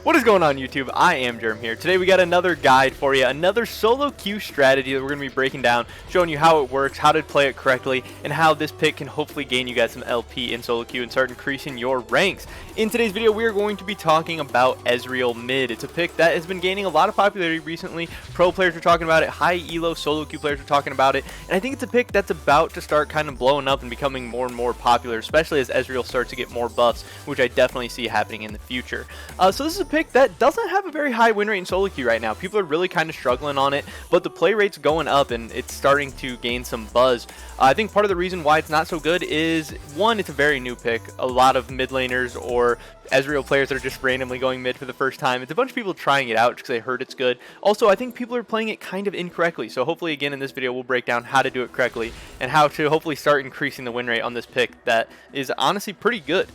What is going on, YouTube? I am Jerm here. Today we got another guide for you, another solo queue strategy that we're going to be breaking down, showing you how it works, how to play it correctly, and how this pick can hopefully gain you guys some LP in solo queue and start increasing your ranks. In today's video, we are going to be talking about Ezreal mid. It's a pick that has been gaining a lot of popularity recently. Pro players are talking about it, high elo solo queue players are talking about it, and I think it's a pick that's about to start kind of blowing up and becoming more and more popular, especially as Ezreal starts to get more buffs, which I definitely see happening in the future. So this is a pick that doesn't have a very high win rate in solo queue right now. People are really kind of struggling on it, but the play rate's going up and it's starting to gain some buzz. I think part of the reason why it's not so good is, one, it's a very new pick. A lot of mid laners or Ezreal players that are just randomly going mid for the first time. It's a bunch of people trying it out because they heard it's good. Also, I think people are playing it kind of incorrectly. So hopefully, again, in this video, we'll break down how to do it correctly and how to hopefully start increasing the win rate on this pick that is honestly pretty good.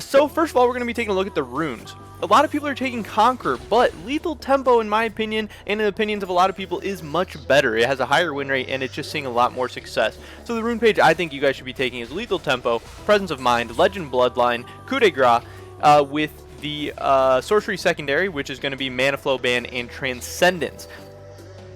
So first of all, we're going to be taking a look at the runes. A lot of people are taking Conquer, but Lethal Tempo, in my opinion, and in the opinions of a lot of people, is much better. It has a higher win rate, and it's just seeing a lot more success. So the rune page I think you guys should be taking is Lethal Tempo, Presence of Mind, Legend Bloodline, Coup de Grace, with the Sorcery Secondary, which is going to be Mana Flow Ban and Transcendence.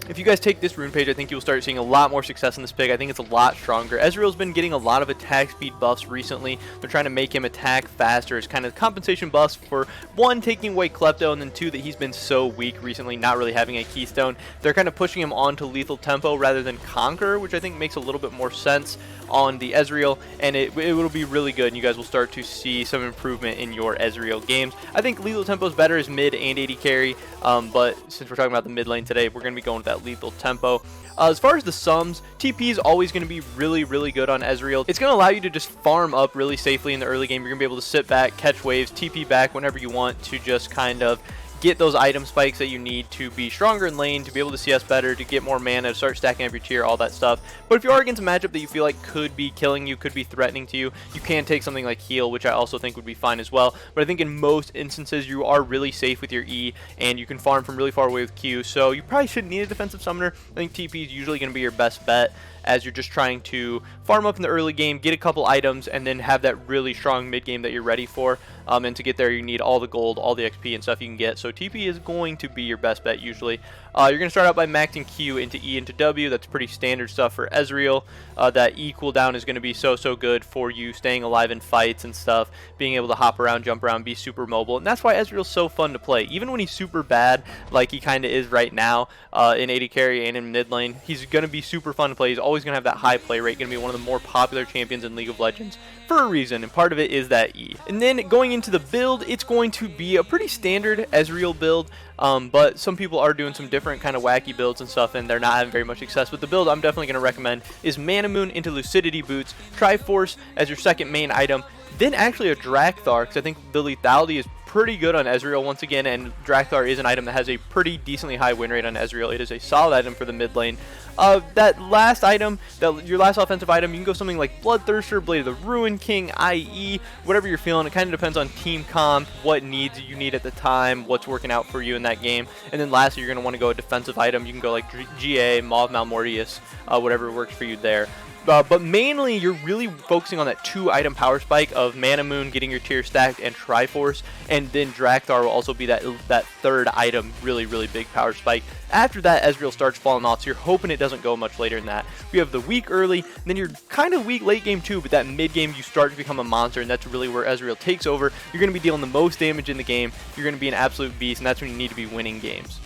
If you guys take this rune page, I think you'll start seeing a lot more success in this pick. I think it's a lot stronger. Ezreal's been getting a lot of attack speed buffs recently. They're trying to make him attack faster as kind of compensation buffs for, one, taking away Klepto, and then two, that he's been so weak recently, not really having a keystone. They're kind of pushing him onto Lethal Tempo rather than Conquer, which I think makes a little bit more sense on the Ezreal, and it will be really good, and you guys will start to see some improvement in your Ezreal games. I think Lethal Tempo is better as mid and AD carry, but since we're talking about the mid lane today, we're going to be going with that Lethal Tempo. As far as the sums, TP is always going to be really, really good on Ezreal. It's going to allow you to just farm up really safely in the early game. You're going to be able to sit back, catch waves, TP back whenever you want to just kind of get those item spikes that you need to be stronger in lane, to be able to CS better, to get more mana, to start stacking up your tier, all that stuff. But if you are against a matchup that you feel like could be killing you, could be threatening to you, you can take something like heal, which I also think would be fine as well. But I think in most instances you are really safe with your E, and you can farm from really far away with Q, so you probably shouldn't need a defensive summoner. I think TP is usually going to be your best bet, as you're just trying to farm up in the early game, get a couple items, and then have that really strong mid game that you're ready for. And to get there, you need all the gold, all the XP and stuff you can get. So TP is going to be your best bet usually. You're going to start out by maxing Q into E into W. That's pretty standard stuff for Ezreal. That E cooldown is going to be so good for you staying alive in fights and stuff, being able to hop around, jump around, be super mobile. And that's why Ezreal's so fun to play. Even when he's super bad, like he kind of is right now in AD carry and in mid lane, he's going to be super fun to play. He's always going to have that high play rate, going to be one of the more popular champions in League of Legends for a reason, and part of it is that E. And then going into the build, it's going to be a pretty standard Ezreal build, but some people are doing some different kind of wacky builds and stuff, and they're not having very much success. But the build I'm definitely going to recommend is Mana Moon into Lucidity Boots, Triforce as your second main item, then actually a Drakthar, because I think the lethality is pretty good on Ezreal once again, and Drakthar is an item that has a pretty decently high win rate on Ezreal. It is a solid item for the mid lane. That last item, your last offensive item, you can go something like Bloodthirster, Blade of the Ruin King, IE, whatever you're feeling. It kind of depends on team comp, what needs you need at the time, what's working out for you in that game. And then lastly, you're going to want to go a defensive item. You can go like GA, Maw of Malmortius, whatever works for you there. But mainly, you're really focusing on that 2-item power spike of Mana Moon, getting your tier stacked, and Triforce, and then Drakthar will also be that third item, really big power spike. After that, Ezreal starts falling off, so you're hoping it doesn't go much later than that. We have the weak early, and then you're kind of weak late game too, but that mid game you start to become a monster, and that's really where Ezreal takes over. You're going to be dealing the most damage in the game, you're going to be an absolute beast, and that's when you need to be winning games.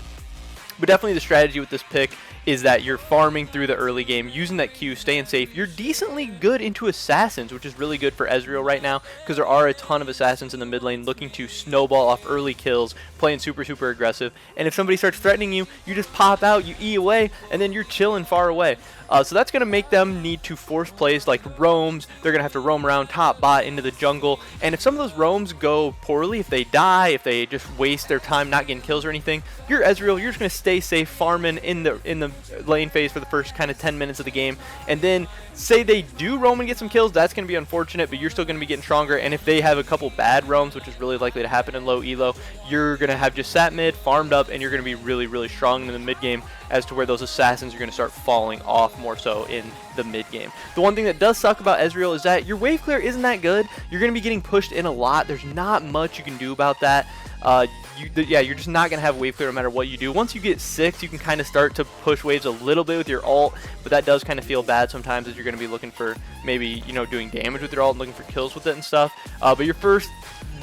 But definitely the strategy with this pick is that you're farming through the early game, using that Q, staying safe. You're decently good into Assassins, which is really good for Ezreal right now, because there are a ton of Assassins in the mid lane looking to snowball off early kills, playing super aggressive. And if somebody starts threatening you, you just pop out, you E away, and then you're chilling far away. So that's going to make them need to force plays like roams. They're going to have to roam around top bot into the jungle. And if some of those roams go poorly, if they die, if they just waste their time not getting kills or anything, you're Ezreal, you're just going to stay safe farming in the lane phase for the first kind of 10 minutes of the game. And then say they do roam and get some kills, that's going to be unfortunate, but you're still going to be getting stronger. And if they have a couple bad roams, which is really likely to happen in low elo, you're going to have just sat mid, farmed up, and you're going to be really strong in the mid game, as to where those assassins are going to start falling off more so in the mid game. The one thing that does suck about Ezreal is that your wave clear isn't that good. You're going to be getting pushed in a lot. There's not much you can do about that. you're just not going to have wave clear no matter what you do. Once you get 6, you can kind of start to push waves a little bit with your ult, but that does kind of feel bad sometimes as you're going to be looking for maybe, you know, doing damage with your ult and looking for kills with it and stuff. But your first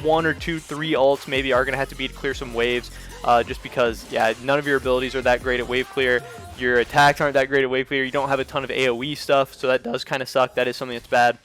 1 or 2, 3 ults maybe are going to have to be to clear some waves, just because, yeah, none of your abilities are that great at wave clear. Your attacks aren't that great at wave clear. You don't have a ton of AoE stuff, so that does kind of suck. That is something that's bad.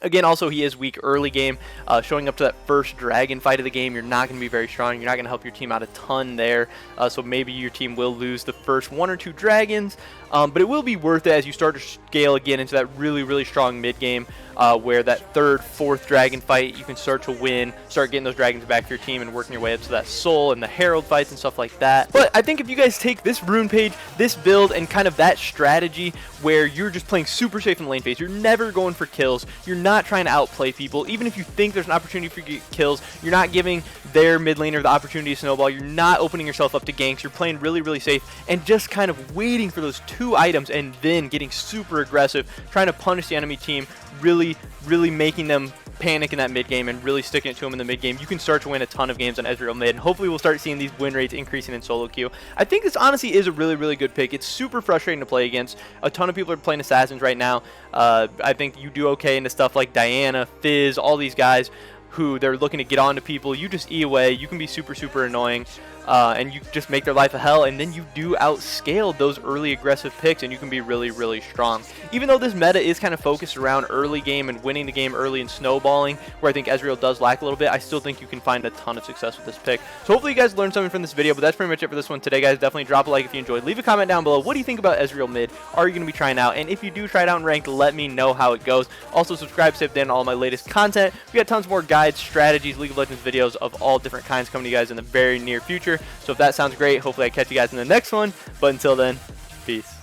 Again, also, he is weak early game. Showing up to that first dragon fight of the game, you're not going to be very strong. You're not going to help your team out a ton there. So maybe your team will lose the first 1 or 2 dragons. But it will be worth it as you start to scale again into that really, really strong mid game, where that 3rd, 4th dragon fight, you can start to win, start getting those dragons back to your team and working your way up to that soul and the herald fights and stuff like that. But I think if you guys take this rune page, this build, and kind of that strategy where you're just playing super safe in the lane phase, you're never going for kills, you're not trying to outplay people. Even if you think there's an opportunity for you to get kills, you're not giving their mid laner the opportunity to snowball, you're not opening yourself up to ganks, you're playing really, really safe and just kind of waiting for those 2 items and then getting super aggressive, trying to punish the enemy team, really, really making them panic in that mid game and really sticking it to them in the mid game. You can start to win a ton of games on Ezreal mid, and hopefully we'll start seeing these win rates increasing in solo queue. I think this honestly is a really, really good pick. It's super frustrating to play against. A ton of people are playing assassins right now. I think you do okay into stuff like Diana, Fizz, all these guys who they're looking to get onto people. You just E away. You can be super, super annoying. And you just make their life a hell, and then you do outscale those early aggressive picks, and you can be really, really strong. Even though this meta is kind of focused around early game and winning the game early and snowballing, where I think Ezreal does lack a little bit, I still think you can find a ton of success with this pick. So hopefully you guys learned something from this video, but that's pretty much it for this one today, guys. Definitely drop a like if you enjoyed. Leave a comment down below. What do you think about Ezreal mid? Are you going to be trying out? And if you do try it out in ranked, let me know how it goes. Also, subscribe to stay up to date on all my latest content. We got tons more guides, strategies, League of Legends videos of all different kinds coming to you guys in the very near future. So if that sounds great, hopefully I catch you guys in the next one. But until then, peace.